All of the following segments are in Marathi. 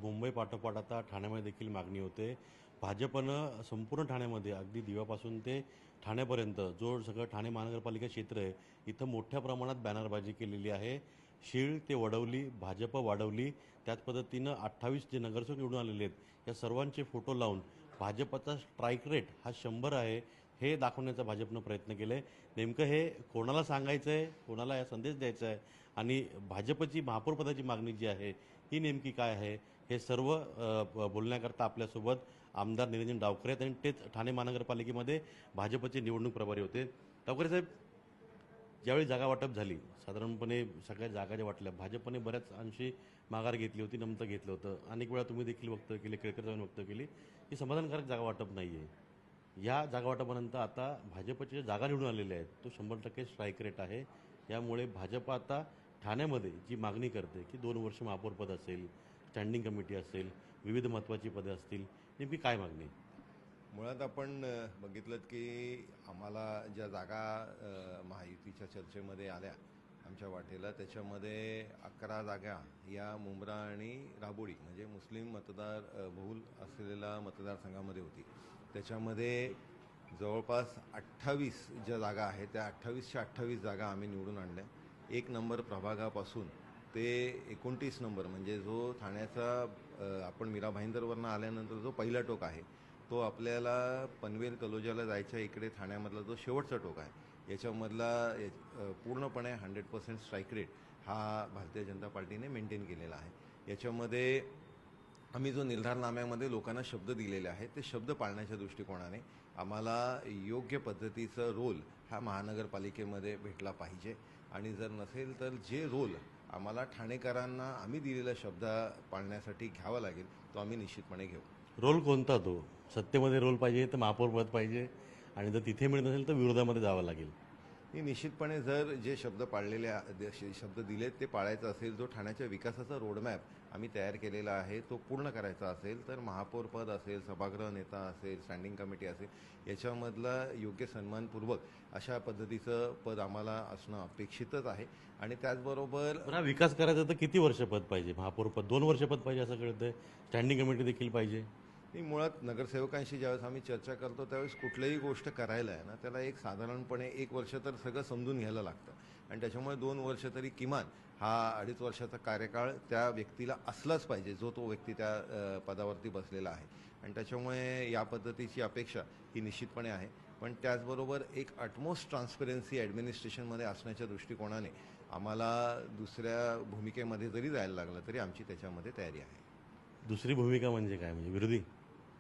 मुंबई पाठोपाठ आता ठाण्यामध्ये देखील मागणी होते. भाजपनं संपूर्ण ठाण्यामध्ये अगदी दिव्यापासून ते ठाण्यापर्यंत जो सगळं ठाणे महानगरपालिका क्षेत्र आहे, इथं मोठ्या प्रमाणात बॅनरबाजी केलेली आहे. शीळ ते वडवली, भाजप वाढवली, त्याच पद्धतीनं 28 जे नगरसेवक निवडून आलेले आहेत, या सर्वांचे फोटो लावून भाजपचा स्ट्राईक रेट हा 100 आहे, हे दाखवण्याचा भाजपनं प्रयत्न केला आहे. नेमकं हे कोणाला सांगायचं आहे, कोणाला या संदेश द्यायचा आहे आणि भाजपची महापौरपदाची मागणी जी आहे ही नेमकी काय आहे, हे सर्व बोलण्याकरता आपल्यासोबत आमदार निरंजन डावखरे आहेत आणि तेच ठाणे महानगरपालिकेमध्ये भाजपचे निवडणूक प्रभारी होते. डावखरे साहेब, ज्यावेळी जागा वाटप झाली, साधारणपणे सगळ्या जागा ज्या वाटल्या, भाजपने बऱ्याच अंशी माघार घेतली होती, नमतं घेतलं होतं. अनेक वेळा तुम्ही देखील वक्तव्य केले, केळकर साहेबांनी वक्तव्य केली की समाधानकारक जागा वाटप नाही आहे. या जागा वाटपानंतर आता भाजपच्या ज्या जागा निवडून आलेल्या आहेत, तो 100% स्ट्राईक रेट आहे. यामुळे भाजप आता ठाण्यामध्ये जी मागणी करते की 2 वर्ष महापौरपद असेल, स्टँडिंग कमिटी असेल, विविध महत्त्वाची पदे असतील, नेमकी काय मागणी? मुळात आपण बघितलं की आम्हाला ज्या जागा महायुतीच्या चर्चेमध्ये आल्या आमच्या वाटेला, त्याच्यामध्ये 11 जागा या मुंब्रा आणि राबोडी म्हणजे मुस्लिम मतदार बहुल असलेल्या मतदारसंघामध्ये होती. त्याच्यामध्ये जवळपास 28 ज्या जागा आहेत त्या 28च्या 28 जागा आम्ही निवडून आणल्या. 1 नंबर प्रभागापासून ते 29 नंबर म्हणजे जो ठाण्याचा आपण मीरा भाईंदरवरनं आल्यानंतर जो पहिला टोक आहे तो आपल्याला पनवेल तलोजाला जायच्या इकडे ठाण्यामधला जो शेवटचा टोक आहे, याच्यामधला पूर्णपणे 100% स्ट्राईक रेट हा भारतीय जनता पार्टीने मेंटेन केलेला आहे. याच्यामध्ये आम्ही जो निर्धारनाम्यामध्ये लोकांना शब्द दिलेले आहेत ते शब्द पाळण्याच्या दृष्टिकोनाने आम्हाला योग्य पद्धतीचा रोल हा महानगरपालिकेमध्ये भेटला पाहिजे आणि जर नसेल तर जे रोल आम्हाला ठाणेकरांना आम्ही दिलेला शब्द पाळण्यासाठी घ्यावा लागेल तो आम्ही निश्चितपणे घेऊ. रोल कोणता तो? सत्तेमध्ये रोल पाहिजे तर महापौरपद पाहिजे आणि जर तिथे मिळत नसेल तर विरोधामध्ये जावं लागेल. निश्चितपणे जर जे शब्द पाळलेले शब्द दिलेत ते पाळायचं असेल, जो ठाण्याच्या विकासाचा रोडमॅप आम्ही तयार केलेला आहे तो पूर्ण करायचा असेल तर महापौरपद असेल, सभागृह नेता असेल, स्टँडिंग कमिटी असेल, याच्यामधला योग्य सन्मानपूर्वक अशा पद्धतीचं पद आम्हाला असणं अपेक्षितच आहे. आणि त्याचबरोबर हा विकास करायचा तर किती वर्ष पद पाहिजे? महापौरपद 2 वर्ष पद पाहिजे असं कळतंय. स्टँडिंग कमिटी देखील पाहिजे. मुळात नगरसेवकांशी ज्यावेळेस आम्ही चर्चा करतो त्यावेळेस कुठलीही गोष्ट करायला आहे ना त्याला एक साधारणपणे 1 वर्ष तर सगळं समजून घ्यायला लागतं आणि त्याच्यामुळे 2 वर्ष तरी किमान हा 2.5 वर्षाचा कार्यकाळ त्या व्यक्तीला असलाच पाहिजे जो तो व्यक्ती त्या पदावरती बसलेला आहे. आणि त्याच्यामुळे या पद्धतीची अपेक्षा ही निश्चितपणे आहे. पण त्याचबरोबर एक अटमोस्ट ट्रान्सपरन्सी ॲडमिनिस्ट्रेशनमध्ये असण्याच्या दृष्टिकोनाने आम्हाला दुसऱ्या भूमिकेमध्ये जरी जायला लागलं तरी आमची त्याच्यामध्ये तयारी आहे. दुसरी भूमिका म्हणजे काय? म्हणजे विरोधी?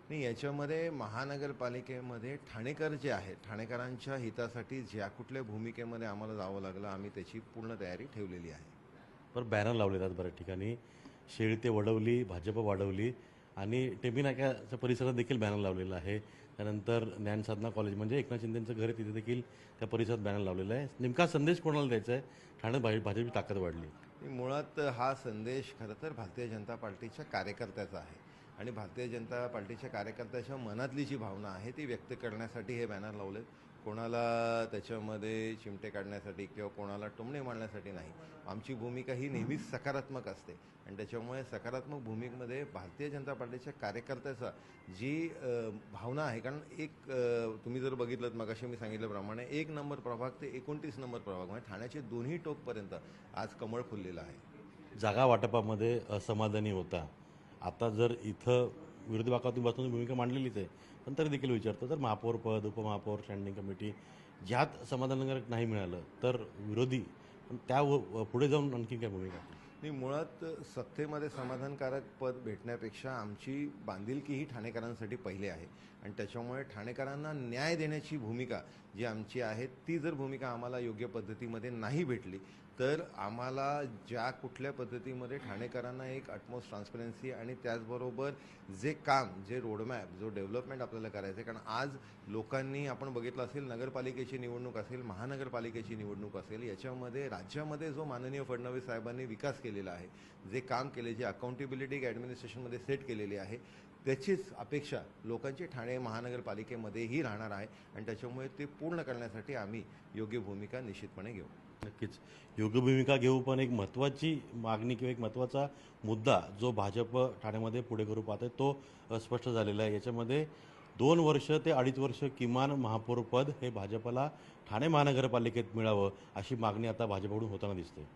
नाही, याच्यामध्ये महानगरपालिकेमध्ये ठाणेकर जे आहेत, ठाणेकरांच्या हितासाठी ज्या कुठल्या भूमिकेमध्ये आम्हाला जावं लागलं आम्ही त्याची पूर्ण तयारी ठेवलेली आहे. बरं, बॅनर लावले जातात बऱ्याच ठिकाणी. शेळ ते वडवली, भाजप वाढवली आणि टेंबी नाक्याच्या परिसरात देखील बॅनर लावलेला आहे. त्यानंतर ज्ञानसाधना कॉलेज म्हणजे एकनाथ शिंदेंचं घर आहे तिथे देखील त्या परिसरात बॅनर लावलेला आहे. नेमका संदेश कोणाला द्यायचा आहे? ठाण्यात भाजपची ताकद वाढली. मुळात हा संदेश खरं तर भारतीय जनता पार्टीच्या कार्यकर्त्याचा आहे आणि भारतीय जनता पार्टीच्या कार्यकर्त्याच्या मनातली जी भावना आहे ती व्यक्त करण्यासाठी हे बॅनर लावलेत. कोणाला त्याच्यामध्ये चिमटे काढण्यासाठी किंवा कोणाला टोमणे मारण्यासाठी नाही. आमची भूमिका ही नेहमीच सकारात्मक असते आणि त्याच्यामुळे सकारात्मक भूमिकेमध्ये भारतीय जनता पार्टीच्या कार्यकर्त्याचा जी भावना आहे, कारण एक तुम्ही जर बघितलं मगाशी मी सांगितल्याप्रमाणे 1 नंबर प्रभाग ते 29 नंबर प्रभाग म्हणजे ठाण्याचे दोन्ही टोकपर्यंत आज कमळ फुललेलं आहे. जागा वाटपामध्ये असमाधानी होता. आता जर इथं विरोधी बाकातून बसून भूमिका मांडलेलीच आहे, पण तरी देखील विचारतो, तर महापौरपद, उपमहापौर, स्टँडिंग कमिटी ज्यात समाधानकारक नाही मिळालं तर विरोधी, पण त्या पुढे जाऊन आणखी काय भूमिका? नाही, मुळात सत्तेमध्ये समाधानकारक पद भेटण्यापेक्षा आमची बांधिलकी ही ठाणेकरांसाठी पहिले आहे आणि त्याच्यामुळे ठाणेकरांना न्याय देण्याची भूमिका जी आमची आहे ती जर भूमिका आम्हाला योग्य पद्धतीमध्ये नाही भेटली तर आम्हाला ज्या कुठल्या पद्धतीमध्ये ठाणेकरांना एक अटमोस्ट ट्रान्सपरन्सी आणि त्याचबरोबर जे काम, जे रोडमॅप, जो डेव्हलपमेंट आपल्याला करायचं आहे, कारण आज लोकांनी आपण बघितलं असेल नगरपालिकेची निवडणूक असेल, महानगरपालिकेची निवडणूक असेल, याच्यामध्ये राज्यामध्ये जो माननीय फडणवीस साहेबांनी विकास केलेला आहे, जे काम केले, जे अकाउंटेबिलिटी ॲडमिनिस्ट्रेशनमध्ये सेट केलेली आहे त्याचीच अपेक्षा लोकांची ठाणे महानगरपालिकेमध्येही राहणार आहे आणि त्याच्यामुळे ते पूर्ण करण्यासाठी आम्ही योग्य भूमिका निश्चितपणे घेऊ. नक्कीच योग्य भूमिका घेऊ, पण एक महत्त्वाची मागणी किंवा एक महत्त्वाचा मुद्दा जो भाजप ठाण्यामध्ये पुढे करू पाहत आहे तो स्पष्ट झालेला आहे. याच्यामध्ये 2 वर्ष ते 2.5 वर्ष किमान महापौरपद हे भाजपला ठाणे महानगरपालिकेत मिळावं अशी मागणी आता भाजपकडून होताना दिसते.